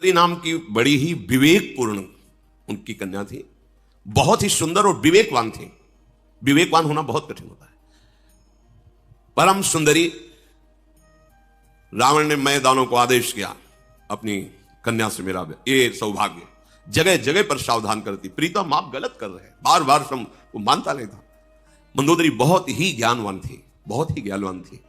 सुमंत्री नाम की बड़ी ही विवेकपूर्ण उनकी कन्या थी, बहुत ही सुंदर और विवेकवान थी। विवेकवान होना बहुत कठिन होता है। परम सुंदरी। रावण ने मैदानों को आदेश किया, अपनी कन्या से मेरा ये सौभाग्य। जगह जगह पर सावधान करती, प्रीतम आप गलत कर रहे हैं, बार बार वो मानता नहीं था। मंदोदरी बहुत ही ज्ञानवान थी, बहुत ही ज्ञानवान थी।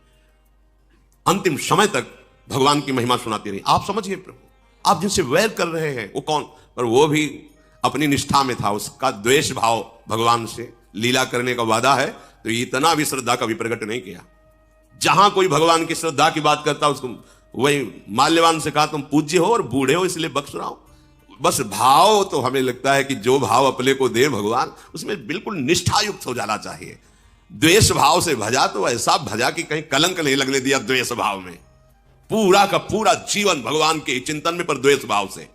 अंतिम समय तक भगवान की महिमा सुनाती रही। आप समझिए प्रभु, आप जिनसे वैर कर रहे हैं वो कौन? पर वो भी अपनी निष्ठा में था, उसका द्वेष भाव भगवान से। लीला करने का वादा है तो इतना भी श्रद्धा कभी प्रकट नहीं किया। जहां कोई भगवान की श्रद्धा की बात करता उसको वही माल्यवान से कहा, तुम पूज्य हो और बूढ़े हो इसलिए बख्श रहा हूं। बस भाव तो हमें लगता है कि जो भाव अपने को दे भगवान, उसमें बिल्कुल निष्ठायुक्त हो जाना चाहिए। द्वेष भाव से भजा तो ऐसा भजा कि कहीं कलंक नहीं लगने दिया द्वेष भाव में। पूरा का पूरा जीवन भगवान के चिंतन में, पर द्वेष भाव से।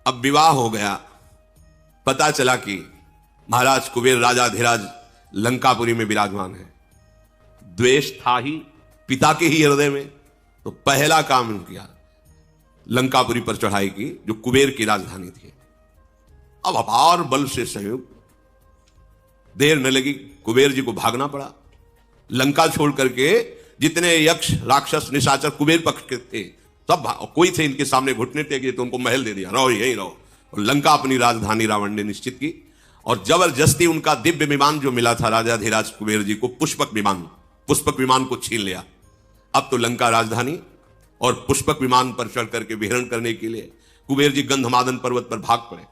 अब विवाह हो गया, पता चला कि महाराज कुबेर राजाधिराज लंकापुरी में विराजमान है। द्वेष था ही पिता के ही हृदय में, तो पहला काम किया, लंकापुरी पर चढ़ाई की, जो कुबेर की राजधानी थी। अब अपार बल से सहयोग, देर न लगी, कुबेर जी को भागना पड़ा। लंका छोड़ करके जितने यक्ष राक्षस निशाचर कुबेर पक्ष के थे सब कोई थे इनके सामने घुटने टेके तो उनको महल दे दिया, रहो यही रहो। और लंका अपनी राजधानी रावण ने निश्चित की, और जबरदस्ती उनका दिव्य विमान जो मिला था राजाधिराज कुबेर जी को, पुष्पक विमान को छीन लिया। अब तो लंका राजधानी, और पुष्पक विमान पर चढ़ करके विहरण करने के लिए कुबेर जी गंधमादन पर्वत पर भाग पड़े।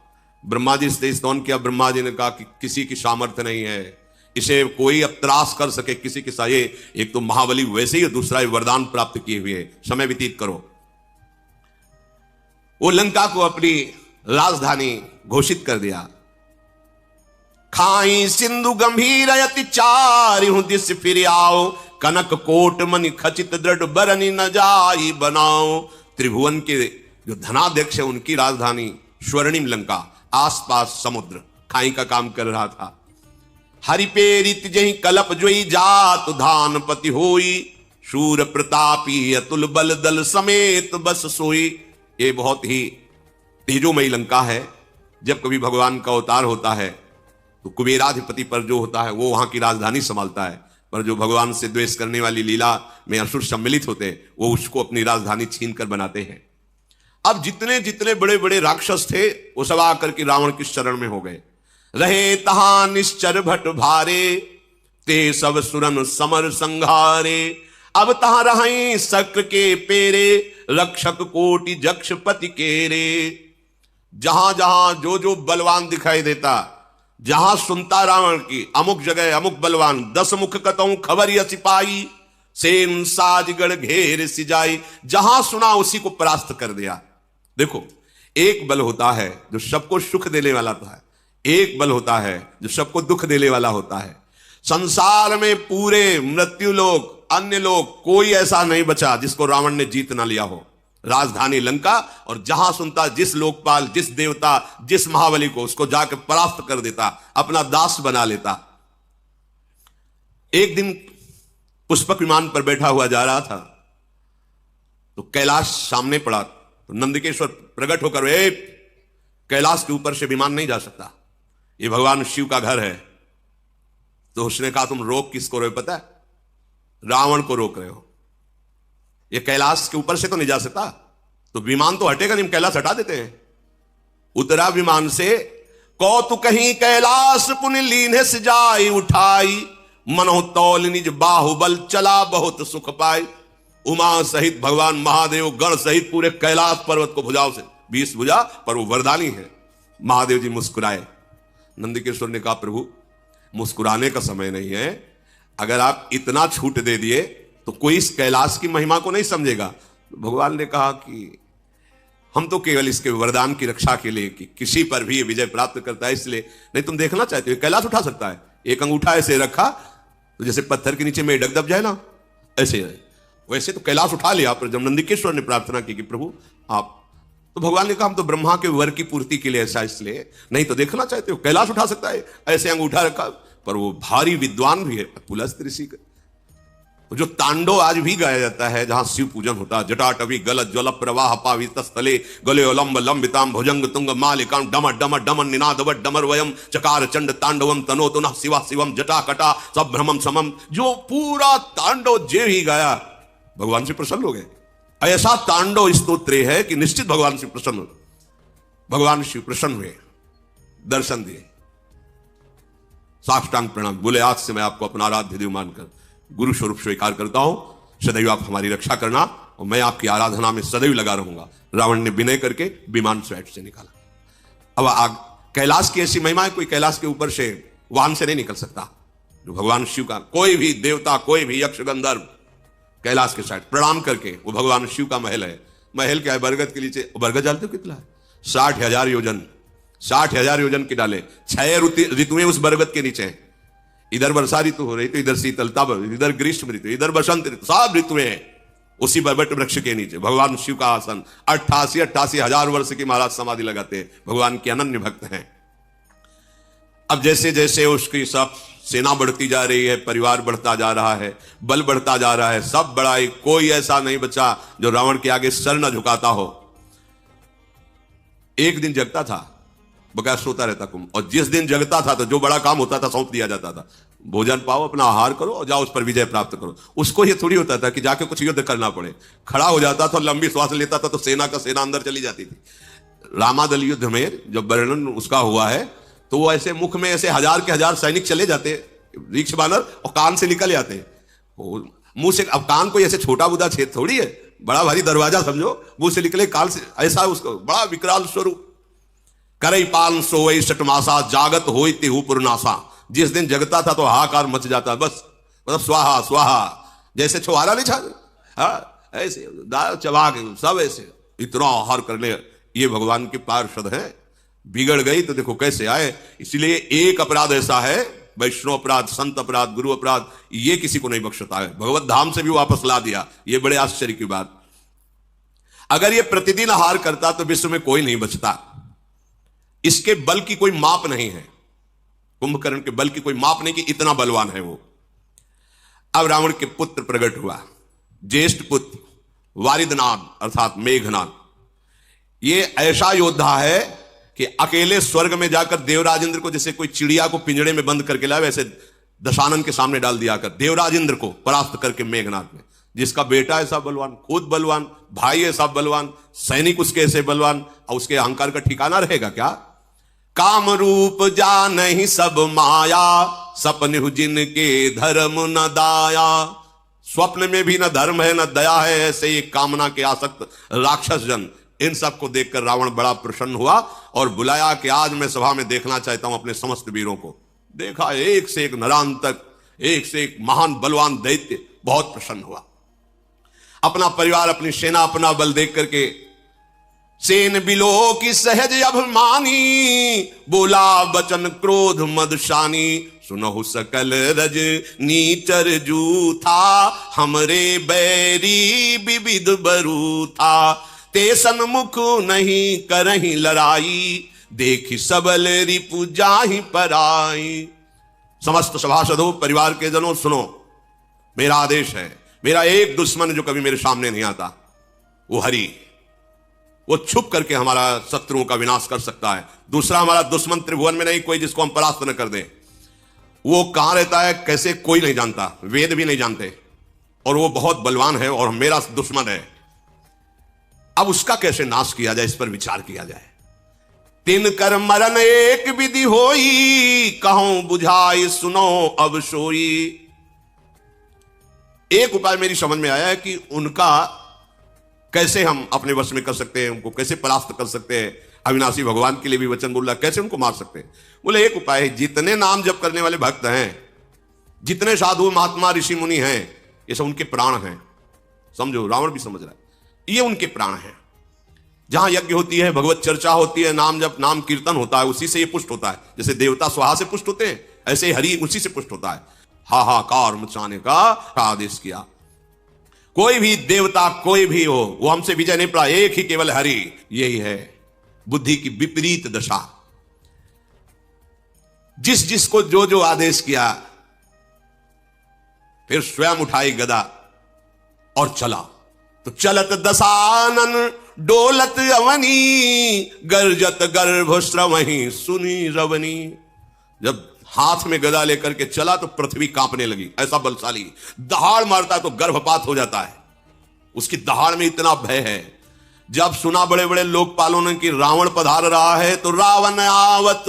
ब्रह्मा जी से स्तवन किया। ब्रह्मा जी ने कहा कि किसी की सामर्थ्य नहीं है, इसे कोई अब त्रास कर सके किसी के साये। एक तो महाबली वैसे ही, दूसरा वरदान प्राप्त किए हुए, समय व्यतीत करो। वो लंका को अपनी राजधानी घोषित कर दिया। खाई सिंधु गंभीर अति चारिहु दिस फिर आओ, कनक कोट मनि खचित दृढ़ बरनी न जाई बनाओ। त्रिभुवन के जो धनाध्यक्ष है उनकी राजधानी स्वर्णिम लंका, आसपास समुद्र, खाई का काम कर रहा था। हरिपेरित जही कलप जोई जात धानपति होई, शूर प्रतापी अतुल बल दल समेत बस सोई। ये बहुत ही तेजोमयी लंका है। जब कभी भगवान का अवतार होता है तो कुबेराधिपति पर जो होता है वो वहां की राजधानी संभालता है, पर जो भगवान से द्वेष करने वाली लीला में असुर सम्मिलित होते हैं वो उसको अपनी राजधानी छीन कर बनाते हैं। अब जितने जितने बड़े बड़े राक्षस थे वो सब आकर के रावण की शरण में हो गए। रहे तहां निश्चर भट भारे, ते सब सुरन समर संघारे। अब तहां रहे शक्र के पेरे, रक्षक कोटि जक्ष पति केरे। जहां जहां जो जो बलवान दिखाई देता, जहां सुनता रावण की अमुक जगह अमुक बलवान, 10 मुख कतऊ खबर या सिपाही, सेन साजगढ़ घेर सिजाई। जहां सुना उसी को परास्त कर दिया। देखो, एक बल होता है जो सबको सुख देने वाला होता है, एक बल होता है जो सबको दुख देने वाला होता है। संसार में पूरे मृत्यु लोक, अन्य लोग, कोई ऐसा नहीं बचा जिसको रावण ने जीत ना लिया हो। राजधानी लंका, और जहां सुनता जिस लोकपाल, जिस देवता, जिस महाबली को, उसको जाकर परास्त कर देता, अपना दास बना लेता। एक दिन पुष्पक विमान पर बैठा हुआ जा रहा था तो कैलाश सामने पड़ा। तो नंदकेश्वर प्रकट होकर, कैलाश के ऊपर से विमान नहीं जा सकता, ये भगवान शिव का घर है। तो उसने कहा, तुम रोक किसको रहे हो पता है? रावण को रोक रहे हो। ये कैलाश के ऊपर से तो नहीं जा सकता, तो विमान तो हटेगा नहीं, कैलाश हटा देते हैं। उतरा विमान से, कौतुक कहीं कैलाश पुण्य लीन से जाई उठाई, मनो तौल निज बाहुबल चला बहुत सुख पाई। उमा सहित भगवान महादेव गण सहित पूरे कैलाश पर्वत को भुजाओं से 20 भुजा, पर वो वरदानी है। महादेव जी मुस्कुराए। नंदकेश्वर ने कहा, प्रभु मुस्कुराने का समय नहीं है, अगर आप इतना छूट दे दिए तो कोई इस कैलाश की महिमा को नहीं समझेगा। भगवान ने कहा कि हम तो केवल इसके वरदान की रक्षा के लिए कि किसी पर भी विजय प्राप्त करता है, इसलिए। नहीं, तुम देखना चाहते हो कैलाश उठा सकता है। एक अंगूठा ऐसे रखा तो जैसे पत्थर के नीचे में डग दब जाए ना, ऐसे वैसे तो कैलाश उठा लिया। पर जब नंदकेश्वर ने प्रार्थना की कि प्रभु आप, तो भगवान ने कहा, हम तो ब्रह्मा के वर की पूर्ति के लिए ऐसा, इसलिए। नहीं तो देखना चाहते हो कैलाश उठा सकता है, ऐसे अंगूठा रखा। पर वो भारी विद्वान भी है, पुलस्त ऋषि का। जो तांडव आज भी गाया जाता है जहां शिव पूजन होता है, जटाटवी गलत ज्वल प्रवाह पावित स्थले गले लंब लंबिताम भुजंग तुंग मालिकाम डम डम डमन निनादव डमर वयम चकार चंड तांडवम तनोतु नः शिवा शिवम जटा कटा सब भ्रमम समम, जो पूरा तांडव जे ही गाया भगवान से प्रसन्न हो गए। ऐसा तांडव स्तोत्र है कि निश्चित भगवान से प्रसन्न हो। भगवान शिव प्रसन्न हुए, दर्शन दिए, साष्टांग प्रणाम बोले, आज से मैं आपको अपना आराध्य देव मानकर गुरु स्वरूप स्वीकार करता हूं, सदैव आप हमारी रक्षा करना और मैं आपकी आराधना में सदैव लगा रहूंगा। रावण ने विनय करके विमान स्वैट से निकाला। अब आग कैलाश की ऐसी महिमा है, कोई कैलाश के ऊपर से वाहन से नहीं निकल सकता। जो भगवान शिव का कोई भी देवता, कोई भी यक्ष गंधर्व कैलाश के साइड प्रणाम करके, वो भगवान शिव का महल है। महल क्या है, बरगद के नीचे। बरगद जानते हो कितना है? 60,000 योजन, 60,000 योजन की डाले। 6 ऋतुएं उस बरगद के नीचे हैं। इधर वर्षा ऋतु हो रही तो इधर शीतलता, इधर ग्रीष्म ऋतु, इधर बसंत ऋतु, सब ऋतुएं उसी बरगद वृक्ष के नीचे। भगवान शिव का आसन 88,000 वर्ष की महाराज समाधि लगाते हैं। भगवान के अनन्य भक्त हैं। अब जैसे जैसे उसकी सब सेना बढ़ती जा रही है, परिवार बढ़ता जा रहा है, बल बढ़ता जा रहा है, सब बड़ाई, कोई ऐसा नहीं बचा जो रावण के आगे सर न झुकाता हो। एक दिन जगता था, बकाया सोता रहता कुंभ, और जिस दिन जगता था तो जो बड़ा काम होता था सौंप दिया जाता था। भोजन पाओ, अपना आहार करो और जाओ उस पर विजय प्राप्त करो। उसको ये थोड़ी होता था कि जाके कुछ युद्ध करना पड़े। खड़ा हो जाता था, लंबी श्वास लेता था तो सेना का सेना अंदर चली जाती थी। रामादल युद्ध में जब वर्णन उसका हुआ है तो वो ऐसे मुख में ऐसे 1000 के 1000 सैनिक चले जाते, रीक्ष बानर, और कान से निकल जाते मुंह से। अब कान कोई ऐसे छोटा बुदा छेद थोड़ी है, बड़ा भारी दरवाजा समझो, मुंह से निकले कान से, ऐसा उसको बड़ा विकराल स्वरूप। करई पान सोई सटमासा जागत होई तिहु पुरनासा। जिस दिन जगता था तो हाहाकार मच जाता, बस मतलब स्वाहा स्वाहा, जैसे छुहारा नहीं छा, ऐसे दाल चबा के सब ऐसे इतना आहार करने। ये भगवान के पार्षद हैं। बिगड़ गई तो देखो कैसे आए। इसलिए एक अपराध ऐसा है, वैष्णव अपराध, संत अपराध, गुरु अपराध, ये किसी को नहीं बख्शता है। भगवत धाम से भी वापस ला दिया, ये बड़े आश्चर्य की बात। अगर ये प्रतिदिन आहार करता तो विश्व में कोई नहीं बचता। इसके बल की कोई माप नहीं है, कुंभकर्ण के बल की कोई माप नहीं कि इतना बलवान है वो। अब रावण के पुत्र प्रकट हुआ, ज्येष्ठ पुत्र वारिदनाद अर्थात मेघनाद। ये ऐसा योद्धा है कि अकेले स्वर्ग में जाकर देवराज इंद्र को, जैसे कोई चिड़िया को पिंजड़े में बंद करके लाए, वैसे दशानन के सामने डाल दिया कर देवराज इंद्र को परास्त करके मेघनाद में। जिसका बेटा ऐसा बलवान, खुद बलवान, भाई ऐसा बलवान, सैनिक उसके ऐसे बलवान, और उसके अहंकार का ठिकाना रहेगा क्या? काम रूप जा नहीं सब माया, सपन जिनके धर्म न दाया। स्वप्न में भी न धर्म है न दया है, ऐसे ये कामना के आसक्त राक्षस जन। इन सबको देखकर रावण बड़ा प्रसन्न हुआ और बुलाया कि आज मैं सभा में देखना चाहता हूं अपने समस्त वीरों को। देखा एक से एक नरांतक, एक से एक महान बलवान दैत्य, बहुत प्रसन्न हुआ। अपना परिवार, अपनी सेना, अपना बल देख करके सेन बिलो की सहज अभिमानी, बोला बचन क्रोध मदशानी। सुनहु सकल रज नीचर जूथा, हमरे बैरी विविध बरू था। ते सन्मुख नहीं करही लड़ाई, देखी सबल रिपु जाहि पराई। समस्त सभासदों, परिवार के जनों, सुनो, मेरा आदेश है। मेरा एक दुश्मन जो कभी मेरे सामने नहीं आता, वो हरि। वो छुप करके हमारा शत्रुओं का विनाश कर सकता है। दूसरा, हमारा दुश्मन त्रिभुवन में नहीं कोई जिसको हम परास्त न कर दें। वो कहां रहता है, कैसे, कोई नहीं जानता, वेद भी नहीं जानते, और वो बहुत बलवान है और मेरा दुश्मन है। अब उसका कैसे नाश किया जाए, इस पर विचार किया जाए। तिन कर मरण एक विधि होई, कहूं बुझाई सुनो अब सोई। एक उपाय मेरी समझ में आया है कि उनका कैसे हम अपने वश में कर सकते हैं, उनको कैसे परास्त कर सकते हैं। अविनाशी भगवान के लिए भी वचन बोला, कैसे उनको मार सकते हैं। बोले एक उपाय है, जितने नाम जप करने वाले भक्त हैं, जितने साधु महात्मा ऋषि मुनि हैं, ये सब उनके प्राण हैं। समझो, रावण भी समझ रहा है, ये उनके प्राण हैं। जहां यज्ञ होती है, भगवत चर्चा होती है, नाम जप, नाम कीर्तन होता है, उसी से ये पुष्ट होता है। जैसे देवता स्वाहा से पुष्ट होते हैं, ऐसे हरि उसी से पुष्ट होता है। हाहाकार मचाने का आदेश किया। कोई भी देवता, कोई भी हो, वो हमसे विजय नहीं पाया, एक ही केवल हरि। यही है बुद्धि की विपरीत दशा। जिस जिसको जो जो आदेश किया, फिर स्वयं उठाई गदा और चला। तो चलत दसानन डोलत अवनी, गर्जत गर्भ श्रवही सुनी रवनी। जब हाथ में गदा लेकर के चला तो पृथ्वी कांपने लगी, ऐसा बलशाली। दहाड़ मारता है तो गर्भपात हो जाता है, उसकी दहाड़ में इतना भय है। जब सुना बड़े बड़े लोकपालों ने कि रावण पधार रहा है, तो रावण आवत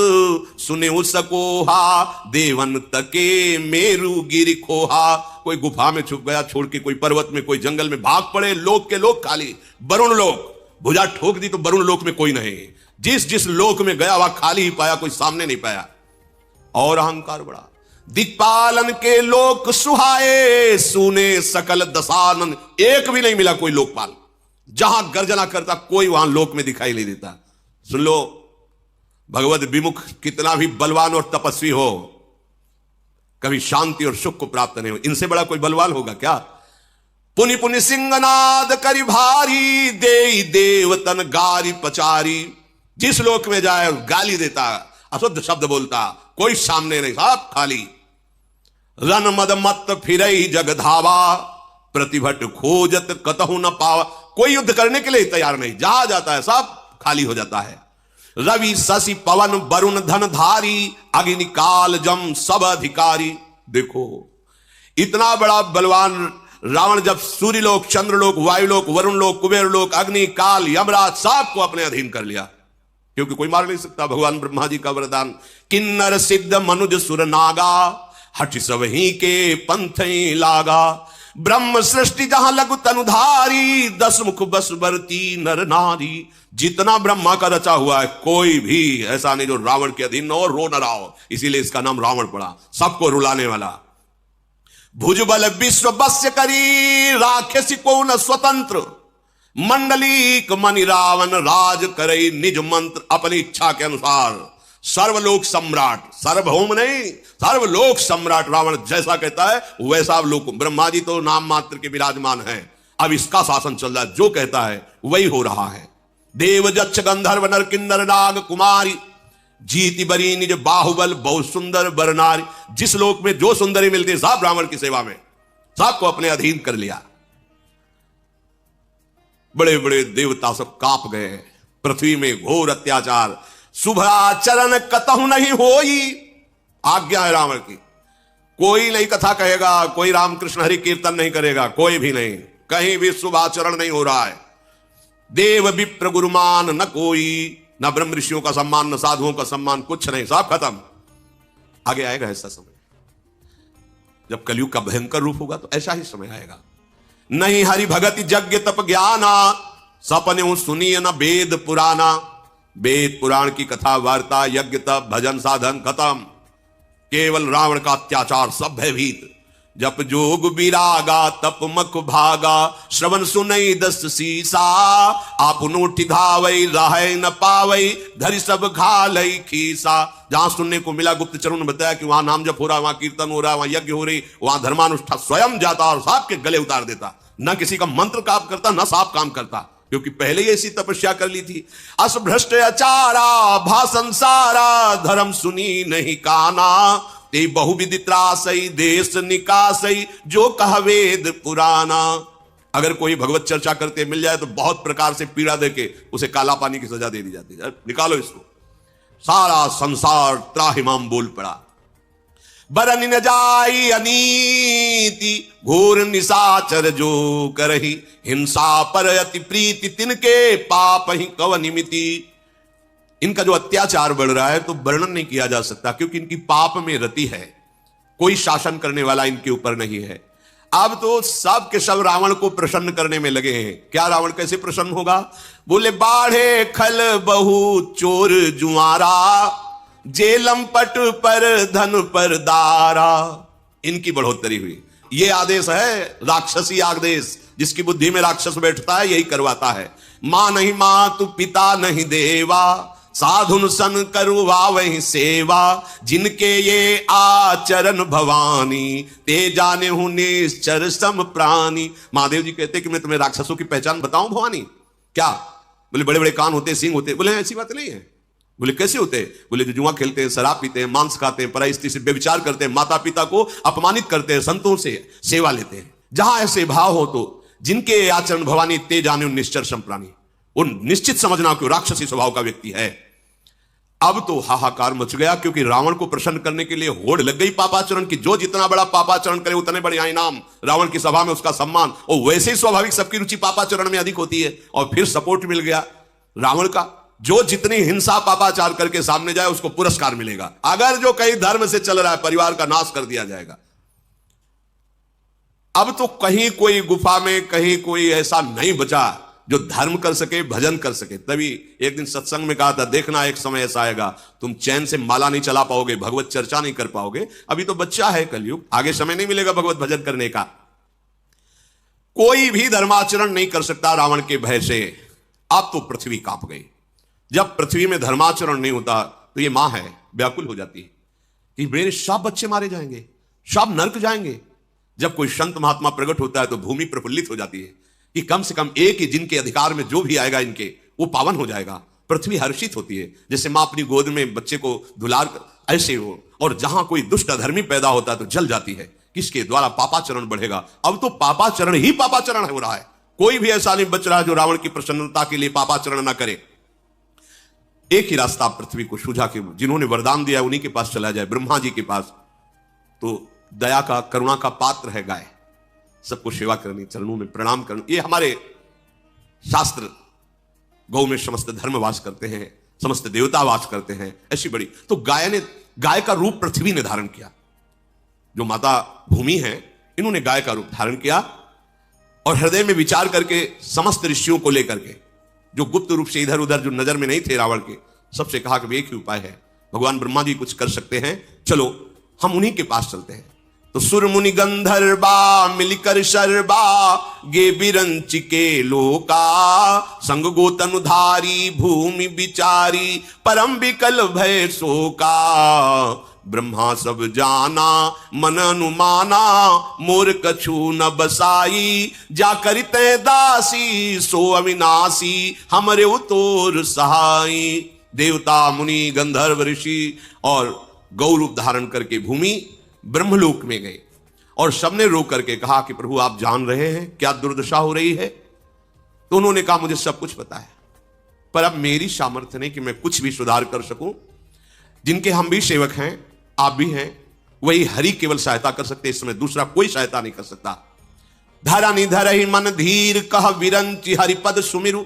सुने सकोहा, देवन तके मेरु गिर खोहा। कोई गुफा में छुप गया छोड़ के, कोई पर्वत में, कोई जंगल में, भाग पड़े लोक के लोग खाली। वरुण लोक भुजा ठोक दी तो वरुण लोक में कोई नहीं। जिस जिस लोक में गया वह खाली ही पाया, कोई सामने नहीं पाया। और अहंकार बढ़ा। दिक्पालन के लोक सुहाए, सुने सकल दसानन। एक भी नहीं मिला कोई लोकपाल, जहां गर्जना करता कोई वहां लोक में दिखाई नहीं देता। सुन लो, भगवत विमुख कितना भी बलवान और तपस्वी हो, कभी शांति और सुख को प्राप्त नहीं हो। इनसे बड़ा कोई बलवान होगा क्या? पुनि पुनि सिंहनाद करी भारी, दे देवतन गारी पचारी। जिस लोक में जाए गाली देता, अशुद्ध शब्द बोलता, कोई सामने नहीं, सब खाली। रन मद मत फिरई जग धावा, प्रतिभट खोजत कतहु न पावा। कोई युद्ध करने के लिए तैयार नहीं, जहां जाता है सब खाली हो जाता है। रवि शशि पवन वरुण धन धारी, अग्नि काल जम सब अधिकारी। देखो इतना बड़ा बलवान रावण जब सूर्यलोक, चंद्रलोक, वायुलोक, वरुण लोक, कुबेर लोक, अग्नि काल यमराज सबको अपने अधीन कर लिया, क्योंकि कोई मार नहीं सकता। भगवान ब्रह्मा जी का वरदान, किन्नर सिद्ध मनुज सुर नागा, हठ सब ही के पंथ ही लागा। ब्रह्म सृष्टि जहां लघु तनुधारी, 10 मुख बस बरती नर नारी। जितना ब्रह्मा का रचा हुआ है, कोई भी ऐसा नहीं जो रावण के अधीन हो, रो न रहा हो। इसीलिए इसका नाम रावण पड़ा, सबको रुलाने वाला। भुजबल विश्व बस्य करी, राक्षसी को न स्वतंत्र। मंडलीक मणि रावण राज करई, निज मंत्र अपनी इच्छा के अनुसार। सर्वलोक सम्राट, सार्वभौम नहीं, सर्वलोक सम्राट रावण जैसा कहता है वैसा लोक। ब्रह्मा जी तो नाम मात्र के विराजमान है, अब इसका शासन चल रहा है, जो कहता है वही हो रहा है। देव जक्ष गंधर्व नर किन्नर नाग कुमारी, जीति बरी निज बाहुबल बहुत सुंदर बरनारी। जिस लोक में जो सुंदरी मिलती है सब ब्राह्मण की सेवा में, सबको अपने अधीन कर लिया। बड़े बड़े देवता सब कांप गए। पृथ्वी में घोर अत्याचार, शुभ आचरण कतहु नहीं होई। आज्ञा है रावण की, कोई नहीं कथा कहेगा, कोई रामकृष्ण हरि कीर्तन नहीं करेगा, कोई भी नहीं, कहीं भी शुभ आचरण नहीं हो रहा है। देव विप्र गुरुमान न कोई, न ब्रह्म ऋषियों का सम्मान, न साधुओं का सम्मान, कुछ नहीं, सब खत्म। आगे आएगा ऐसा समय, जब कलयुग का भयंकर रूप होगा तो ऐसा ही समय आएगा। नहीं हरि भगति यज्ञ तप ज्ञाना, सपने सुनिए न वेद पुराना। वेद पुराण की कथा वार्ता, यज्ञ तप भजन साधन खत्म। केवल रावण का अत्याचार, सब भयभीत। जप जोग विरागा तप मख भागा, श्रवण सुनई 10 सीसा। आपनो ठिधावई रहे न पावई, धरि सब घालई खीसा। जहां सुनने को मिला गुप्तचरों ने बताया कि वहां नाम जप हो रहा, वहां कीर्तन हो रहा, वहां यज्ञ हो रही, वहां धर्मानुष्ठान, स्वयं जाता और सांप के गले उतार देता। न किसी का मंत्र काम करता, न सांप काम करता, क्योंकि पहले ही ऐसी तपस्या कर ली थी। अस भ्रष्ट अचारा भाषण सारा, धर्म सुनी नहीं काना। ते बहुविधि त्रासई देश निकासई, जो कह वेद पुराना। अगर कोई भगवत चर्चा करते मिल जाए तो बहुत प्रकार से पीड़ा देके उसे काला पानी की सजा दे दी जाती है, निकालो इसको। सारा संसार त्राहिमाम बोल पड़ा। बरन न जाई अनीति, घोर निशाचर जो करही। हिंसा पर अति प्रीति, तिनके पाप ही कव निमिति। इनका जो अत्याचार बढ़ रहा है तो वर्णन नहीं किया जा सकता, क्योंकि इनकी पाप में रति है, कोई शासन करने वाला इनके ऊपर नहीं है। अब तो सब के सब रावण को प्रसन्न करने में लगे हैं। क्या रावण कैसे प्रसन्न होगा? बोले बाढ़े खल बहु चोर जुआरा, जेलम पट पर धन पर दारा। इनकी बढ़ोतरी हुई। ये आदेश है राक्षसी आदेश, जिसकी बुद्धि में राक्षस बैठता है यही करवाता है। मां नहीं मातु पिता नहीं देवा, साधुन सन करवा वही सेवा। जिनके ये आचरण भवानी, ते जाने हूं निश्चर सम प्राणी। महादेव जी कहते कि मैं तुम्हें राक्षसों की पहचान बताऊं भवानी? क्या? बोले बड़े बड़े कान होते, सींग होते। बोले ऐसी बात नहीं है, बोले कैसे होते हैं? बोले जो जुआ खेलते हैं, शराब पीते हैं, मांस खाते हैं, पराई स्त्री से व्यभिचार करते हैं, माता पिता को अपमानित करते हैं, संतों से सेवा लेते हैं। जहां ऐसे भाव हो तो जिनके आचरण भवानी ते जाने निश्चर संप्राणी, उन निश्चित समझना कि राक्षसी स्वभाव का व्यक्ति है। अब तो हाहाकार मच गया, क्योंकि रावण को प्रसन्न करने के लिए होड़ लग गई पापाचरण की। जो जितना बड़ा पापाचरण करे उतने बड़े इनाम, रावण की सभा में उसका सम्मान। और वैसे ही स्वाभाविक सबकी रुचि पापाचरण में अधिक होती है, और फिर सपोर्ट मिल गया रावण का। जो जितनी हिंसा पापाचार करके सामने जाए उसको पुरस्कार मिलेगा। अगर जो कहीं धर्म से चल रहा है, परिवार का नाश कर दिया जाएगा। अब तो कहीं कोई गुफा में कहीं कोई ऐसा नहीं बचा जो धर्म कर सके, भजन कर सके। तभी एक दिन सत्संग में कहा था, देखना एक समय ऐसा आएगा तुम चैन से माला नहीं चला पाओगे, भगवत चर्चा नहीं कर पाओगे। अभी तो बच्चा है कलयुग, आगे समय नहीं मिलेगा भगवत भजन करने का। कोई भी धर्माचरण नहीं कर सकता रावण के भय से। अब तो पृथ्वी कांप गई। जब पृथ्वी में धर्माचरण नहीं होता तो ये मां है व्याकुल हो जाती है कि मेरे सब बच्चे मारे जाएंगे, सब नरक जाएंगे। जब कोई संत महात्मा प्रकट होता है तो भूमि प्रफुल्लित हो जाती है कि कम से कम एक ही जिनके अधिकार में जो भी आएगा इनके, वो पावन हो जाएगा। पृथ्वी हर्षित होती है, जैसे मां अपनी गोद में बच्चे को दुलार कर, ऐसे हो। और जहां कोई दुष्ट अधर्मी पैदा होता है तो जल जाती है, किसके द्वारा? पापाचरण बढ़ेगा। अब तो पापाचरण ही पापाचरण हो रहा है। कोई भी ऐसा नहीं बच रहा जो रावण की प्रसन्नता के लिए पापाचरण ना करे। एक ही रास्ता पृथ्वी को सूझा कि जिन्होंने वरदान दिया उन्हीं के पास चला जाए, ब्रह्मा जी के पास। तो दया का, करुणा का पात्र है गाय, सबको सेवा करनी, चरणों में प्रणाम करना। ये हमारे शास्त्र, गौ में समस्त धर्म वास करते हैं, समस्त देवता वास करते हैं, ऐसी बड़ी। तो गाय का रूप पृथ्वी ने धारण किया। जो माता भूमि है, इन्होंने गाय का रूप धारण किया और हृदय में विचार करके समस्त ऋषियों को लेकर के, जो गुप्त रूप से इधर उधर जो नजर में नहीं थे रावण के, सबसे कहा कि एक ही उपाय है, भगवान ब्रह्मा जी कुछ कर सकते हैं, चलो हम उन्हीं के पास चलते हैं। तो सुर मुनि गंधर्वा मिलकर शर्बा गे बिरंच के लोका, संग गोतनुधारी भूमि बिचारी परम विकल भय शोका। ब्रह्मा सब जाना मन अनुमाना, मोर कछु न बसाई, जा करिते दासी सो अविनाशी, हमरे उतोर सहाई। देवता मुनि गंधर्व ऋषि और गौ रूप धारण करके भूमि ब्रह्मलोक में गए और सबने रो करके कहा कि प्रभु आप जान रहे हैं क्या दुर्दशा हो रही है? तो उन्होंने कहा मुझे सब कुछ पता है, पर अब मेरी सामर्थ्य नहीं कि मैं कुछ भी सुधार कर सकूं। जिनके हम भी सेवक हैं, आप भी हैं, वही हरि केवल सहायता कर सकते, इस समय दूसरा कोई सहायता नहीं कर सकता। धरा निधर ही मन धीर कह विरंचि हरिपद सुमिरु,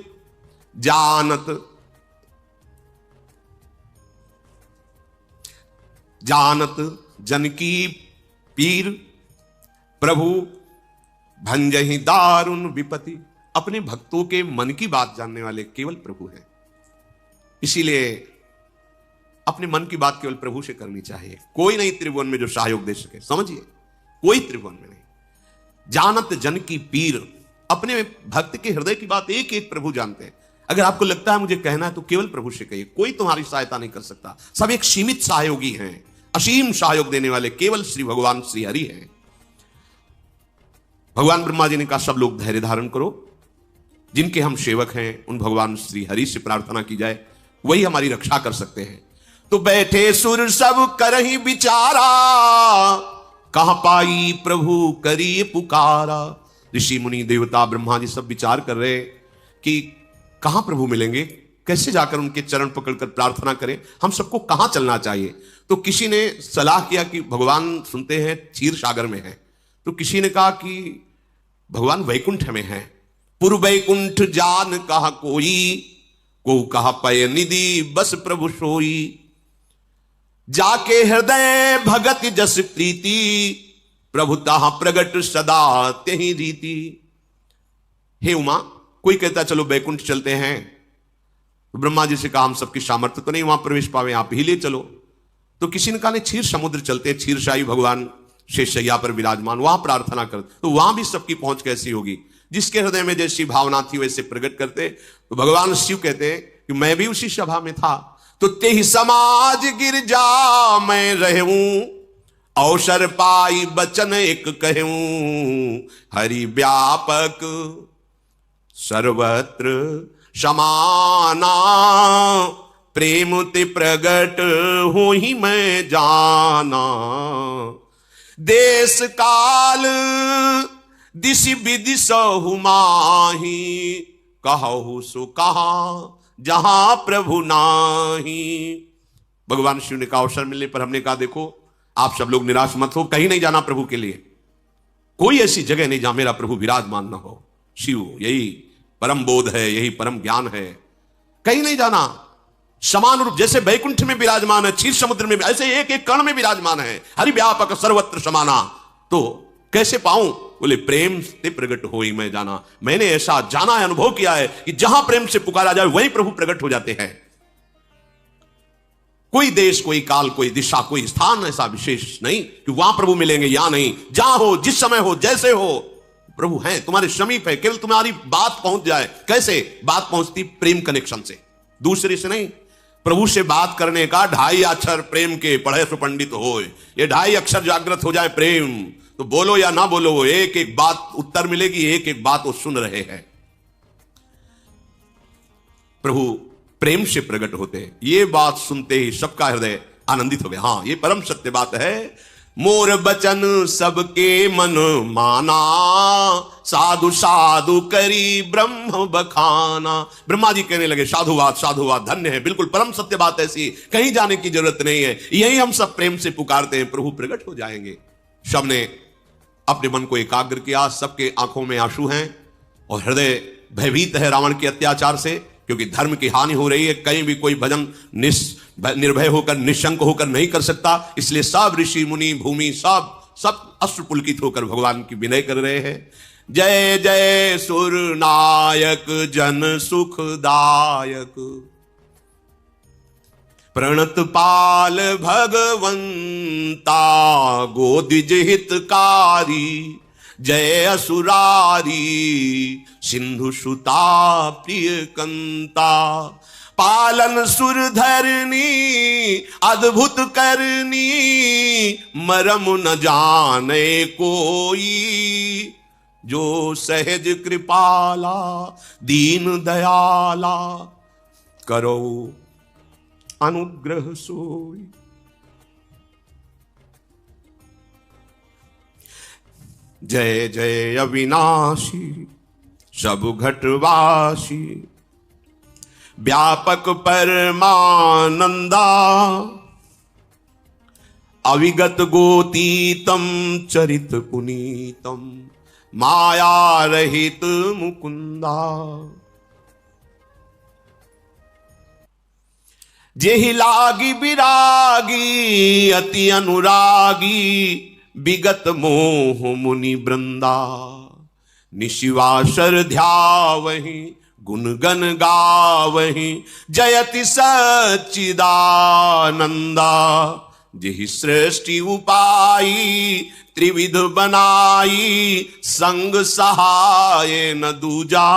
जानत जनकी पीर प्रभु भंजहि दारुण विपति। अपने भक्तों के मन की बात जानने वाले केवल प्रभु हैं, इसीलिए अपने मन की बात केवल प्रभु से करनी चाहिए। कोई नहीं त्रिभुवन में जो सहयोग दे सके, समझिए, कोई त्रिभुवन में नहीं। जानत जन की पीर, अपने भक्त के हृदय की बात एक एक प्रभु जानते हैं। अगर आपको लगता है मुझे कहना है तो केवल प्रभु से कहिए, कोई तुम्हारी सहायता नहीं कर सकता। सब एक सीमित सहयोगी हैं, असीम सहयोग देने वाले केवल श्री भगवान श्री हरि हैं। भगवान ब्रह्मा जी ने कहा सब लोग धैर्य धारण करो, जिनके हम सेवक हैं उन भगवान श्री हरि से प्रार्थना की जाए, वही हमारी रक्षा कर सकते हैं। तो बैठे सुर सब करहि विचारा, कहां पाई प्रभु करिए पुकारा। ऋषि मुनि देवता ब्रह्मा जी सब विचार कर रहे कि कहां प्रभु मिलेंगे, कैसे जाकर उनके चरण पकड़कर प्रार्थना करें, हम सबको कहां चलना चाहिए। तो किसी ने सलाह किया कि भगवान सुनते हैं क्षीर सागर में है, तो किसी ने कहा कि भगवान वैकुंठ में है। पुर वैकुंठ जान कहा कोई, को कहा पय निधि बस प्रभु सोई। जाके हृदय भगत जस प्रीति, प्रभु ताहा प्रगट सदा तेहि रीति। हे उमा, कोई कहता चलो वैकुंठ चलते हैं, तो ब्रह्मा जी से कहा हम सबकी सामर्थ्य तो नहीं वहां प्रवेश पावे, आप ही ले चलो। तो किसी ने कहा नहीं क्षीर समुद्र चलते, क्षीरशाही भगवान शेषशैया पर विराजमान, वहां प्रार्थना कर, तो वहां भी सबकी पहुंच कैसी होगी। जिसके हृदय में जैसी भावना थी वैसे प्रकट करते। तो भगवान शिव कहते हैं कि मैं भी उसी सभा में था, तो तेहि समाज गिरजा मैं रहूं, अवसर पाई बचन एक कहूं। हरि व्यापक सर्वत्र समाना, प्रेम ते प्रगट हो ही मैं जाना। देश काल दिशि विदिशहु माही, कहु सो कहा जहां प्रभु नाही। भगवान शिव ने कहा, अवसर मिलने पर हमने कहा देखो आप सब लोग निराश मत हो, कहीं नहीं जाना प्रभु के लिए, कोई ऐसी जगह नहीं जहां मेरा प्रभु विराजमान न हो। शिव यही परम बोध है, यही परम ज्ञान है, कहीं नहीं जाना। समान रूप जैसे वैकुंठ में विराजमान है, क्षीर समुद्र में, ऐसे एक एक कण में विराजमान है, हरि व्यापक सर्वत्र समाना। तो कैसे पाऊं? बोले प्रेम से प्रकट हो ही मैं जाना। मैंने ऐसा जाना है, अनुभव किया है कि जहां प्रेम से पुकारा जाए वहीं प्रभु प्रकट हो जाते हैं। कोई देश, कोई काल, कोई दिशा, कोई स्थान ऐसा विशेष नहीं कि वहां प्रभु मिलेंगे या नहीं। जहां हो, जिस समय हो, जैसे हो, प्रभु हैं, तुम्हारे समीप है, केवल तुम्हारी बात पहुंच जाए। कैसे बात पहुंचती? प्रेम कनेक्शन से, दूसरे से नहीं। प्रभु से बात करने का 2.5 अक्षर प्रेम के पढ़े सो पंडित हो, ये 2.5 अक्षर जागृत हो जाए प्रेम, तो बोलो या ना बोलो, एक एक बात उत्तर मिलेगी, एक एक बात वो सुन रहे हैं। प्रभु प्रेम से प्रकट होते हैं। ये बात सुनते ही सबका हृदय आनंदित हो गया। हां, ये परम सत्य बात है। मोर बचन सबके मन माना, साधु साधु करी ब्रह्म बखाना। ब्रह्मा जी कहने लगे साधुवाद साधुवाद, धन्य है, बिल्कुल परम सत्य बात ऐसी, कहीं जाने की जरूरत नहीं है, यही हम सब प्रेम से पुकारते हैं, प्रभु प्रकट हो जाएंगे। सबने अपने मन को एकाग्र किया, सबके आंखों में आंसू हैं और हृदय भयभीत है रावण के अत्याचार से, क्योंकि धर्म की हानि हो रही है। कहीं भी कोई भजन निर्भय होकर, निशंक होकर नहीं कर सकता। इसलिए सब ऋषि मुनि भूमि सब अश्रुपुलकित होकर भगवान की विनय कर रहे हैं। जय जय सुर नायक जन सुखदायक, प्रणत पाल भगवंता गोदिज हितकारी। जय असुरारी सिंधु सुता प्रिय कंता, पालन सुर धरनी अद्भुत करनी। मरम न जाने कोई जो सहज कृपाला, दीन दयाला करो अनुग्रह सोई। जय जय अविनाशी सब घटवासी, व्यापक परमानंदा। अविगत गोतीतम चरित पुनीतम, माया रहित मुकुंदा। जेहि लागी विरागी अति अनुरागी, विगत मोह मुनि वृंदा। निशिवासर ध्यावहि गुण गण गावहि, जयति सच्चिदानंदा। जेहि सृष्टि उपाई त्रिविध बनाई, संग सहाय न दूजा।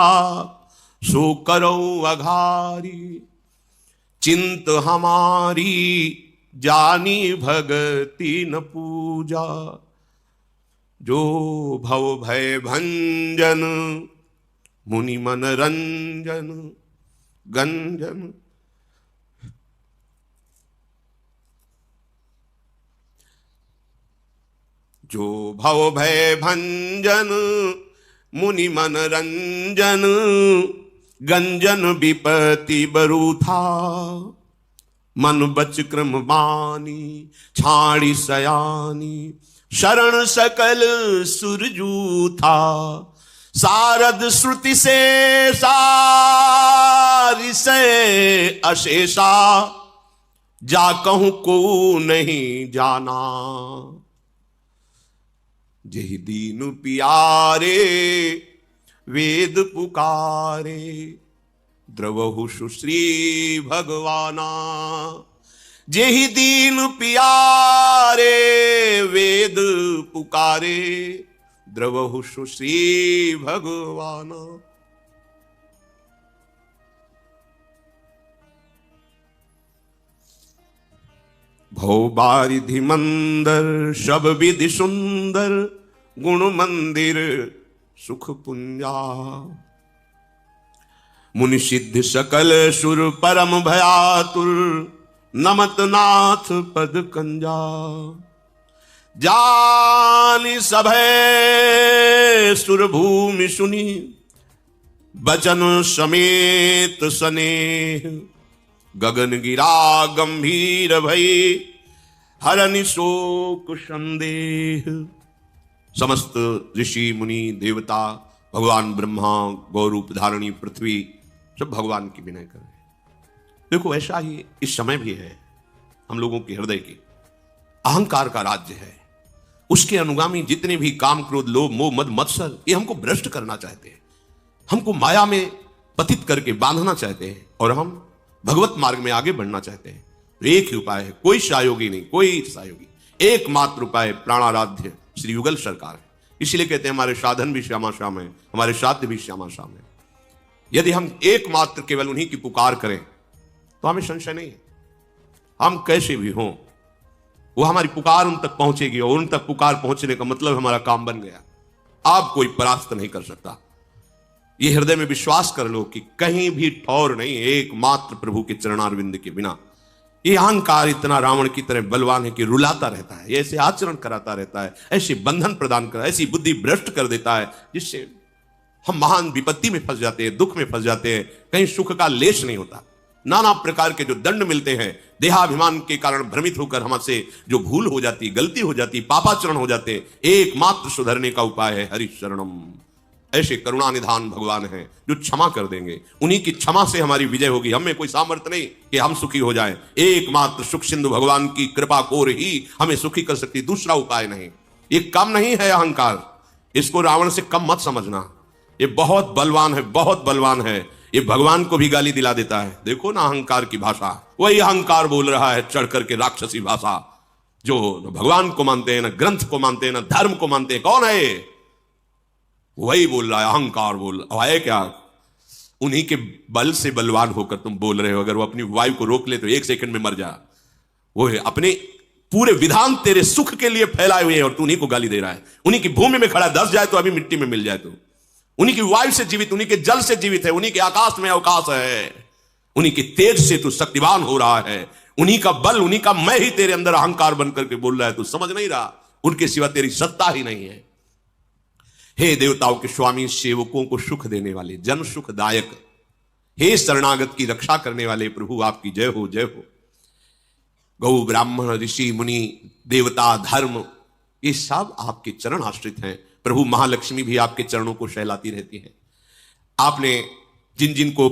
सो करो अघारी चिंत हमारी, जानी भगति न पूजा। जो भव भय भंजन मुनि मन रंजन गंजन। जो भव भय भंजन मुनि मन रंजन, गंजन विपति बरूथा। मन बच क्रम बानी छाड़ी सयानी, शरण सकल सुरजू था। सारद श्रुति से सारी से अशेषा, जा कहूं को नहीं जाना। जेहि दीन पियारे वेद पुकारे, द्रवहु सुश्री भगवाना। जेहि दीन पियारे वेद पुकारे, द्रवहु सुश्री भगवाना। भव बारिधि मंदर सब विधि सुंदर, गुण मंदिर सुख पुंजा। मुनि सिद्ध सकल सुर परम भयातुर, नमत नाथ पद कंजा। जानि सभय सुर भूमि सुनी, बचन समेत स्नेह। गगन गिरा गंभीर भई, हरनि शोक संदेह। समस्त ऋषि मुनि देवता, भगवान ब्रह्मा, गौरूप धारणी पृथ्वी, सब भगवान की विनय कर रहे हैं। देखो ऐसा ही इस समय भी है। हम लोगों के हृदय के अहंकार का राज्य है। उसके अनुगामी जितने भी काम क्रोध लोभ मोह मद मत्सर, ये हमको भ्रष्ट करना चाहते हैं, हमको माया में पतित करके बांधना चाहते हैं, और हम भगवत मार्ग में आगे बढ़ना चाहते हैं। एक ही उपाय है, कोई सहयोगी नहीं, कोई सहयोगी, एकमात्र उपाय प्राणाराध्य श्री युगल सरकार है। इसलिए कहते हैं हमारे साधन भी श्यामा श्याम है, हमारे साध्य भी श्यामा श्याम है। यदि हम एकमात्र केवल उन्हीं की पुकार करें तो हमें संशय नहीं है, हम कैसे भी हों वो हमारी पुकार उन तक पहुंचेगी, और उन तक पुकार पहुंचने का मतलब हमारा काम बन गया। आप कोई परास्त नहीं कर सकता। ये हृदय में विश्वास कर लो कि कहीं भी ठौर नहीं, एकमात्र प्रभु के चरणारविंद के बिना। ये अहंकार इतना रावण की तरह बलवान है कि रुलाता रहता है, ऐसे आचरण कराता रहता है, ऐसे बंधन प्रदान कर, ऐसी बुद्धि भ्रष्ट कर देता है, जिससे हम महान विपत्ति में फंस जाते हैं, दुख में फंस जाते हैं, कहीं सुख का लेश नहीं होता। नाना प्रकार के जो दंड मिलते हैं, देहाभिमान के कारण भ्रमित होकर हमसे जो भूल हो जाती, गलती हो जाती, पापाचरण हो जाते, एकमात्र सुधरने का उपाय है हरि शरणम। ऐसे करुणा निधान भगवान हैं जो क्षमा कर देंगे। उन्हीं की क्षमा से हमारी विजय होगी। हमें कोई सामर्थ्य नहीं कि हम सुखी हो जाएं। एकमात्र सुख सिंधु भगवान की कृपा कोर ही हमें सुखी कर सकती, दूसरा उपाय नहीं। ये कम नहीं है अहंकार, इसको रावण से कम मत समझना। ये बहुत बलवान है, बहुत बलवान है। ये भगवान को भी गाली दिला देता है। देखो ना अहंकार की भाषा, वही अहंकार बोल रहा है चढ़ करके राक्षसी भाषा, जो न भगवान को मानते हैं, न ग्रंथ को मानते हैं, न धर्म को मानते हैं। कौन है? वही बोल रहा है, अहंकार बोल रहा है। क्या उन्हीं के बल से बलवान होकर तुम बोल रहे हो? अगर वो अपनी वायु को रोक ले तो 1 सेकंड में मर जा। वो है अपने पूरे विधान तेरे सुख के लिए फैलाए हुए हैं और तू उन्हीं को गाली दे रहा है। उन्हीं की भूमि में खड़ा, धस जाए तो अभी मिट्टी में मिल जाए। तो उन्हीं की वायु से जीवित, उन्हीं के जल से जीवित है, उन्हीं के आकाश में अवकाश है, उन्हीं के तेज से तू शक्तिवान हो रहा है। उन्हीं का बल, उन्हीं का मैं ही तेरे अंदर अहंकार बन करके बोल रहा है। तू समझ नहीं रहा, उनके सिवा तेरी सत्ता ही नहीं है। हे देवताओं के स्वामी, सेवकों को सुख देने वाले, जन सुखदायक, हे शरणागत की रक्षा करने वाले प्रभु, आपकी जय हो, जय हो। गौ ब्राह्मण ऋषि मुनि देवता धर्म, ये सब आपके चरण आश्रित हैं। प्रभु महालक्ष्मी भी आपके चरणों को सहलाती रहती है। आपने जिन जिन को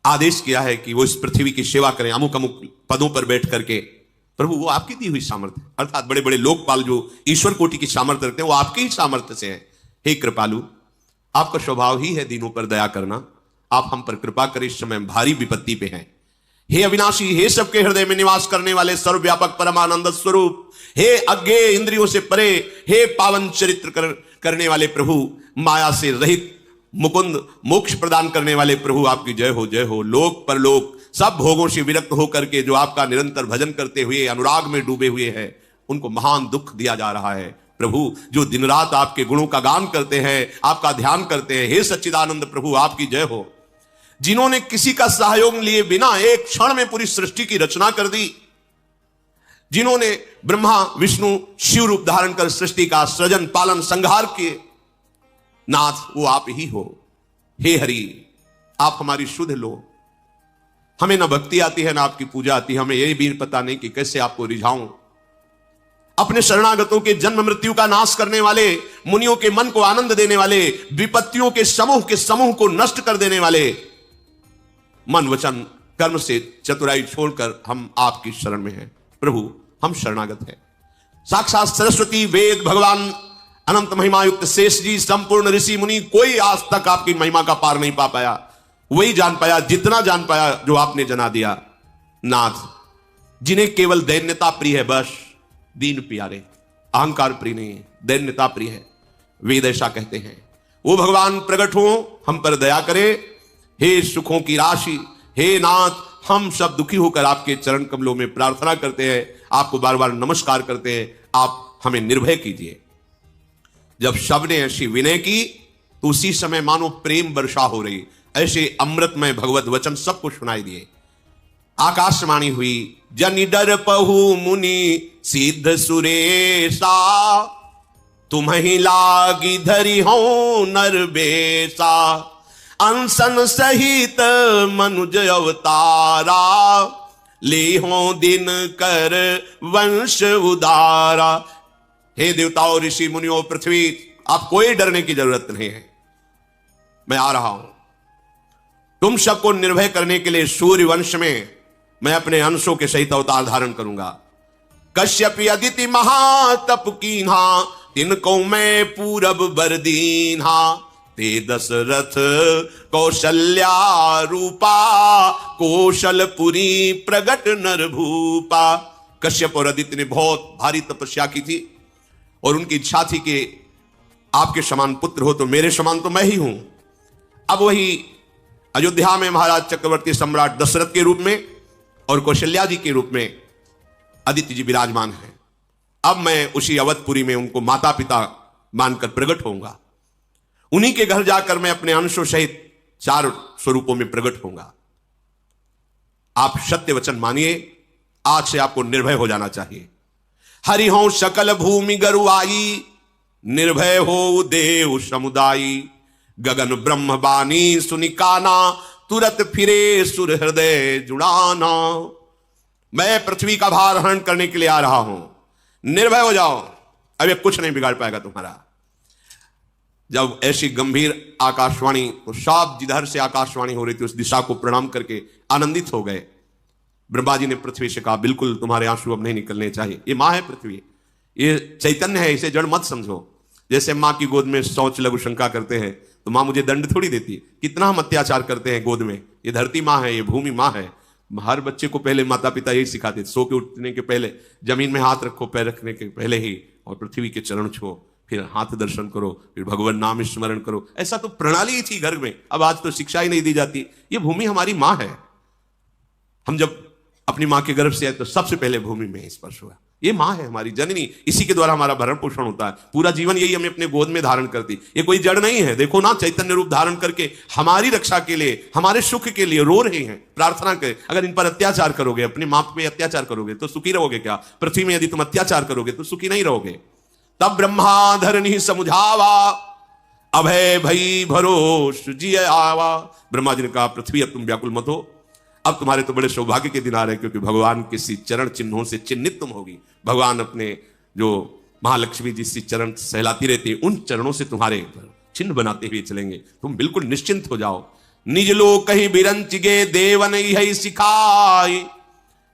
आदेश किया है कि वो इस पृथ्वी की सेवा करें, अमुक अमुक पदों पर बैठ करके, प्रभु वो आपकी दी हुई सामर्थ्य, अर्थात बड़े बड़े लोकपाल जो ईश्वर कोटि की सामर्थ्य रखते हैं, वो आपके ही सामर्थ्य से है। हे कृपालु, आपका स्वभाव ही है दीनों पर दया करना। आप हम पर कृपा करें, इस समय भारी विपत्ति पे हैं। हे अविनाशी, हे सबके हृदय में निवास करने वाले सर्वव्यापक परमानंद स्वरूप, हे अज्ञेय इंद्रियों से परे, हे पावन चरित्र करने वाले प्रभु, माया से रहित मुकुंद, मोक्ष प्रदान करने वाले प्रभु, आपकी जय हो, जय हो। लोक परलोक सब भोगों से विरक्त होकर के जो आपका निरंतर भजन करते हुए अनुराग में डूबे हुए हैं, उनको महान दुख दिया जा रहा है। प्रभु जो दिन रात आपके गुणों का गान करते हैं, आपका ध्यान करते हैं, हे सच्चिदानंद प्रभु, आपकी जय हो। जिन्होंने किसी का सहयोग लिए बिना एक क्षण में पूरी सृष्टि की रचना कर दी, जिन्होंने ब्रह्मा विष्णु शिव रूप धारण कर सृष्टि का सृजन पालन संहार किए, नाथ वो आप ही हो। हे हरि, आप हमारी सुध लो। हमें ना भक्ति आती है, ना आपकी पूजा आती है, हमें यह भी पता नहीं कि कैसे आपको रिझाऊं। अपने शरणागतों के जन्म मृत्यु का नाश करने वाले, मुनियों के मन को आनंद देने वाले, विपत्तियों के समूह को नष्ट कर देने वाले, मन वचन कर्म से चतुराई छोड़कर हम आपकी शरण में हैं। प्रभु हम शरणागत हैं। साक्षात सरस्वती, वेद, भगवान, अनंत महिमा युक्त शेष जी, संपूर्ण ऋषि मुनि, कोई आज तक आपकी महिमा का पार नहीं पा पाया। वही जान पाया जितना जान पाया जो आपने जना दिया। नाथ, जिन्हें केवल दैन्यता प्रिय है, बस दीन प्यारे, अहंकार प्रिय नहीं है, दैन्यता प्रिय है, वेद ऐसा कहते हैं। वो भगवान प्रकट हो, हम पर दया करे। हे सुखों की राशि, हे नाथ, हम सब दुखी होकर आपके चरण कमलों में प्रार्थना करते हैं, आपको बार बार नमस्कार करते हैं। आप हमें निर्भय कीजिए। जब सबने ऐसी विनय की तो उसी समय मानो प्रेम वर्षा हो रही। ऐसे अमृतमय भगवत वचन सबको सुनाई दिए। आकाशवाणी हुई, जनि डर पहु मुनि सिद्ध सुरेशा, तुम्हि लागी धरि हो नर बेसा, अनसन सहित मनुज अवतारा, ले हो दिन कर वंश उदारा। हे देवताओं, ऋषि मुनियों, पृथ्वी, आप कोई डरने की जरूरत नहीं है, मैं आ रहा हूं। तुम सबको निर्भय करने के लिए सूर्य वंश में मैं अपने अंशों के सहित अवतार धारण करूंगा। कश्यप अदिति महातप कीन्हा, तिनको मैं पूरब बर दीन्हा, ते दशरथ कौशल्या रूपा, कौशलपुरी प्रगट नर भूपा। कश्यप और अदिति ने बहुत भारी तपस्या की थी और उनकी इच्छा थी कि आपके समान पुत्र हो तो मेरे समान तो मैं ही हूं। अब वही अयोध्या में महाराज चक्रवर्ती सम्राट दशरथ के रूप में और कौशल्या जी के रूप में अदिति जी विराजमान हैं। अब मैं उसी अवधपुरी में उनको माता पिता मानकर प्रकट होऊंगा। उन्हीं के घर जाकर मैं अपने अंशों सहित 4 स्वरूपों में प्रकट होऊंगा। आप सत्य वचन मानिए, आज से आपको निर्भय हो जाना चाहिए। हरि हो सकल भूमि गरुआई, निर्भय हो देव समुदायी, गगन ब्रह्म बानी सुनिकाना, तुरत फिरे सुर हृदय जुड़ाना। मैं पृथ्वी का भार हरण करने के लिए आ रहा हूं, निर्भय हो जाओ, अब कुछ नहीं बिगाड़ पाएगा तुम्हारा। जब ऐसी गंभीर आकाशवाणी, तो सब जिधर से आकाशवाणी हो रही थी उस दिशा को प्रणाम करके आनंदित हो गए। ब्रह्मा जी ने पृथ्वी से कहा, बिल्कुल तुम्हारे आंसू अब नहीं निकलने चाहिए, ये मां है पृथ्वी, ये चैतन्य है, इसे जड़ मत समझो। जैसे मां की गोद में शौच लघु शंका करते हैं तो मां मुझे दंड थोड़ी देती, कितना हम अत्याचार करते हैं गोद में। ये धरती मां है, ये भूमि मां है। हर बच्चे को पहले माता पिता यही सिखाते, सो के उठने के पहले जमीन में हाथ रखो, पैर रखने के पहले ही, और पृथ्वी के चरण छुओ, फिर हाथ दर्शन करो, फिर भगवान नाम स्मरण करो। ऐसा तो प्रणाली ही थी घर में, अब आज तो शिक्षा ही नहीं दी जाती। ये भूमि हमारी मां है। हम जब अपनी मां के गर्भ से आए तो सबसे पहले भूमि में स्पर्श हुआ। ये मां है हमारी जननी, इसी के द्वारा हमारा भरण पोषण होता है। पूरा जीवन यही हमें अपने गोद में धारण करती। ये कोई जड़ नहीं है, देखो ना, चैतन्य रूप धारण करके हमारी रक्षा के लिए, हमारे सुख के लिए रो रहे हैं, प्रार्थना करें। अगर इन पर अत्याचार करोगे, अपनी मां पे अत्याचार करोगे तो सुखी रहोगे क्या? पृथ्वी में यदि तुम अत्याचार करोगे तो सुखी नहीं रहोगे। तब ब्रह्मा धरनी समुझावा, अभय भई भरोस जी आवा। ब्रह्मा जी ने कहा, पृथ्वी अब तुम व्याकुल मत हो, अब तुम्हारे तो बड़े सौभाग्य के दिन आ रहे हैं, क्योंकि भगवान किसी चरण चिन्हों से चिन्हित तुम होगी। भगवान अपने जो महालक्ष्मी जी से चरण सहलाती रहती है, उन चरणों से तुम्हारे चिन्ह बनाते हुए चलेंगे। तुम बिल्कुल निश्चिंत हो जाओ। निज लोक कहीं बिरंच गे, देव नहीं है सिखाई,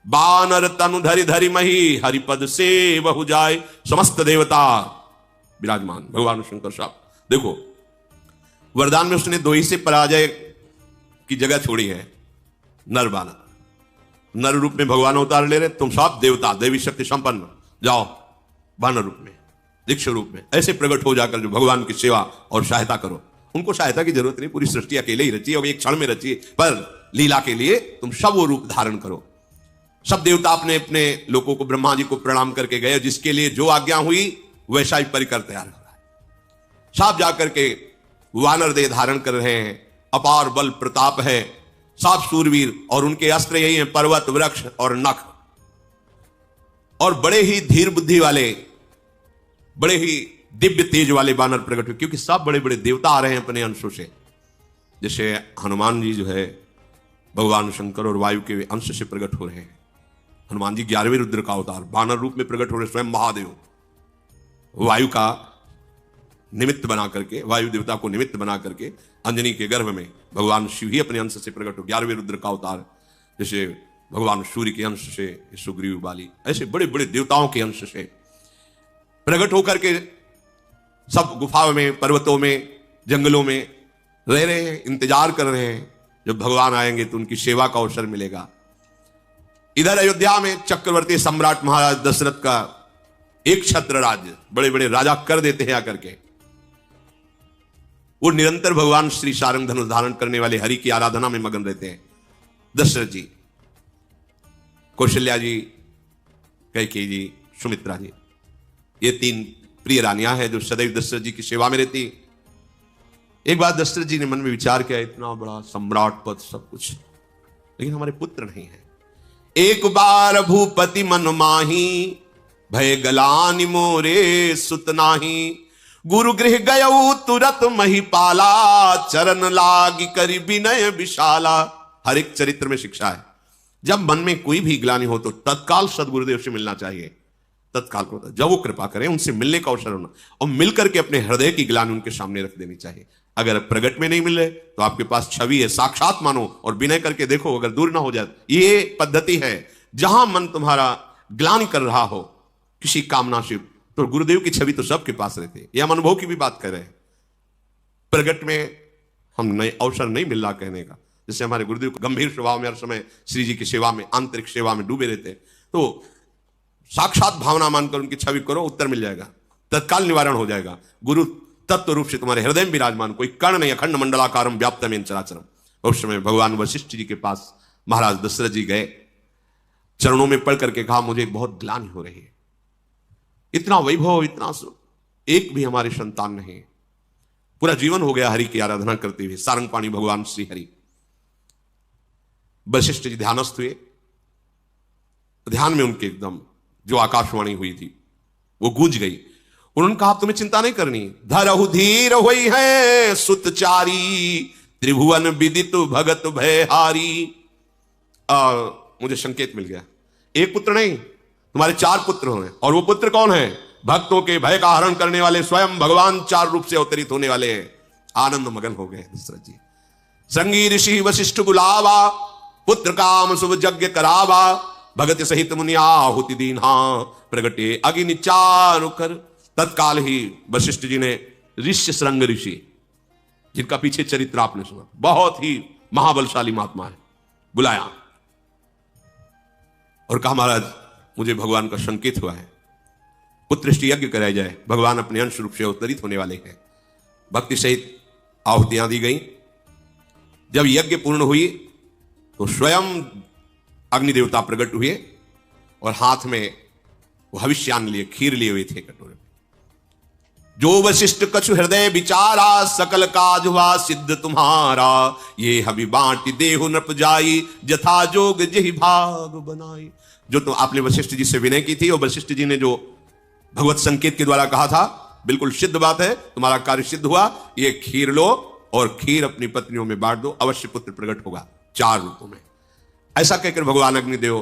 बानर तनु धरि धरि मही, हरिपद से बहु जाए। समस्त देवता विराजमान, भगवान शंकर साहब देखो, वरदान में उसने 2 ही से पराजय की जगह छोड़ी है। नर बानर, नर रूप में भगवान अवतार ले रहे, तुम सब देवता, देवी शक्ति संपन्न, जाओ बानर रूप में, दीक्ष रूप में ऐसे प्रकट हो जाकर जो भगवान की सेवा और सहायता करो। उनको सहायता की जरूरत नहीं, पूरी सृष्टि अकेले ही रची है और एक क्षण में रची है, पर लीला के लिए तुम सब वो रूप धारण करो। सब देवता अपने अपने लोगों को ब्रह्मा जी को प्रणाम करके गए, जिसके लिए जो आज्ञा हुई वैसा ही परिकर तैयार हो रहा है। सब जाकर के वानर देह धारण कर रहे हैं, अपार बल प्रताप है, साफ सूरवीर, और उनके अस्त्र यही हैं, पर्वत, वृक्ष और नख। और बड़े ही धीर बुद्धि वाले, बड़े ही दिव्य तेज वाले बानर प्रकट हुए, क्योंकि सब बड़े बड़े देवता आ रहे हैं अपने अंशों से। जैसे हनुमान जी जो है भगवान शंकर और वायु के अंश से प्रकट हो रहे हैं। हनुमान जी 11वें रुद्र का अवतार बानर रूप में प्रकट हो रहे, स्वयं महादेव वायु का निमित्त बना करके, वायु देवता को निमित्त बना करके अंजनी के गर्भ में भगवान शिव ही अपने अंश से प्रकट हो, 11वें रुद्र का अवतार। जैसे भगवान सूर्य के अंश से सुग्रीव बाली, ऐसे बड़े बड़े देवताओं के अंश से प्रकट होकर के सब गुफाओं में, पर्वतों में, जंगलों में रह रहे हैं, इंतजार कर रहे हैं जब भगवान आएंगे तो उनकी सेवा का अवसर मिलेगा। इधर अयोध्या में चक्रवर्ती सम्राट महाराज दशरथ का एक छत्र राज्य, बड़े बड़े राजा कर देते हैं आकर के। वो निरंतर भगवान श्री शारंग धनुष धारण करने वाले हरि की आराधना में मगन रहते हैं। दशरथ जी, कौशल्या जी, कैकेयी जी, सुमित्रा जी, ये 3 प्रिय रानियां हैं जो सदैव दशरथ जी की सेवा में रहती। एक बार दशरथ जी ने मन में विचार किया, इतना बड़ा सम्राट पद सब कुछ, लेकिन हमारे पुत्र नहीं है। एक बार भूपति मन माही, भय गलानि मोरे सुत नाही। गुरु गृह गयऊ तुरत महिपाला, चरण लागी करि विनय विशाला। हर एक चरित्र में शिक्षा है, जब मन में कोई भी ग्लानि हो तो तत्काल सदगुरुदेव से मिलना चाहिए। तत्काल को जब वो कृपा करें उनसे मिलने का अवसर होना, और मिलकर के अपने हृदय की ग्लानि उनके सामने रख देनी चाहिए। अगर प्रगट में नहीं मिले तो आपके पास छवि है, साक्षात मानो और विनय करके देखो, अगर दूर ना हो जाए। ये पद्धति है, जहां मन तुम्हारा ग्लानि कर रहा हो किसी कामना से, तो गुरुदेव की छवि तो सबके पास रहती है। यह हम अनुभव की भी बात कर रहे हैं। प्रगट में हम नए अवसर नहीं मिल रहा कहने का, जैसे हमारे गुरुदेव गंभीर स्वभाव में हर समय श्री जी की सेवा में, आंतरिक सेवा में डूबे रहते हैं, तो साक्षात भावना मानकर उनकी छवि करो, उत्तर मिल जाएगा, तत्काल निवारण हो जाएगा। गुरु तत्व रूप से तुम्हारे हृदय में विराजमान, कोई कर्ण नहीं, अखंड मंडलाकारम व्याप्तमेन चराचरम। उस समय भगवान वशिष्ठ जी के पास महाराज दशरथ जी गए, चरणों में पढ़ करके कहा, मुझे बहुत ग्लानि हो रही है, इतना वैभव, इतना एक भी हमारे संतान नहीं, पूरा जीवन हो गया हरि की आराधना करते हुए, सारंगपाणी भगवान श्री हरि। वशिष्ठ जी ध्यानस्थ हुए, ध्यान में उनके एकदम जो आकाशवाणी हुई थी वो गूंज गई। उन्होंने कहा, तुम्हें चिंता नहीं करनी, धरहु धीर होई है सुतचारी, त्रिभुवन विदित भगत भयहारी। मुझे संकेत मिल गया, एक पुत्र नहीं, तुम्हारे 4 पुत्र हैं। और वो पुत्र कौन है? भक्तों के भय का हरण करने वाले स्वयं भगवान 4 रूप से अवतरित होने वाले हैं। आनंद मगन हो गए दशरथ जी। संगी ऋषि वशिष्ठ बुलावा, पुत्र काम शुभ यज्ञ करावा, भगत सहित मुनि आहुति दीन्हा, प्रगटे अग्नि चारु कर। तत्काल ही वशिष्ठ जी ने ऋष्य श्रृंग ऋषि, जिनका पीछे चरित्र आपने सुना, बहुत ही महाबलशाली महात्मा है, बुलाया और कहा, महाराज मुझे भगवान का संकेत हुआ है, पुत्र यज्ञ कराया जाए, भगवान अपने अंश रूप से अवतरित होने वाले हैं। भक्ति सहित आहुतियां दी गई। जब यज्ञ पूर्ण हुई तो स्वयं अग्नि देवता प्रकट हुए और हाथ में वो हविष्यान्न लिए, खीर लिए हुए थे कटोरे में। जो वशिष्ठ कछु हृदय विचारा, सकल काज हुआ सिद्ध तुम्हारा, ये हवि बांटी देहु नृप जाई, जथा जोग जहि भाग बनाई। जो तो आपने वशिष्ठ जी से विनय की थी और वशिष्ठ जी ने जो भगवत संकेत के द्वारा कहा था, बिल्कुल सिद्ध बात है, तुम्हारा कार्य सिद्ध हुआ। ये खीर लो और खीर अपनी पत्नियों में बांट दो, अवश्य पुत्र प्रकट होगा 4 रूपों में। ऐसा कहकर भगवान अग्निदेव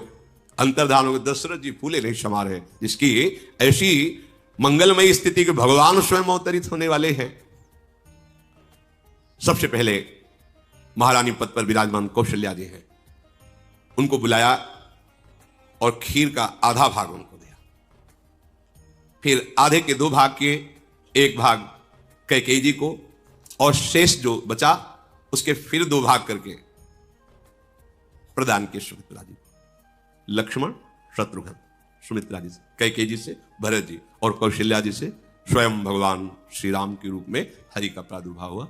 अंतर्धान हो गए। दशरथ जी फूले नहीं समा रहे, जिसकी ऐसी मंगलमयी स्थिति के भगवान स्वयं अवतरित होने वाले हैं। सबसे पहले महारानी पद पर विराजमान कौशल्या जी हैं, उनको बुलाया और खीर का आधा भाग उनको दिया। फिर आधे के 2 भाग किए, 1 भाग कैकेयी जी को और शेष जो बचा उसके फिर 2 भाग करके प्रदान किए सुमित्रा जी को। लक्ष्मण, शत्रुघ्न, सुमित्रा जी से, कैकेयी जी से भरत जी और कौशल्या जी से स्वयं भगवान श्री राम के रूप में हरि का प्रादुर्भाव हुआ।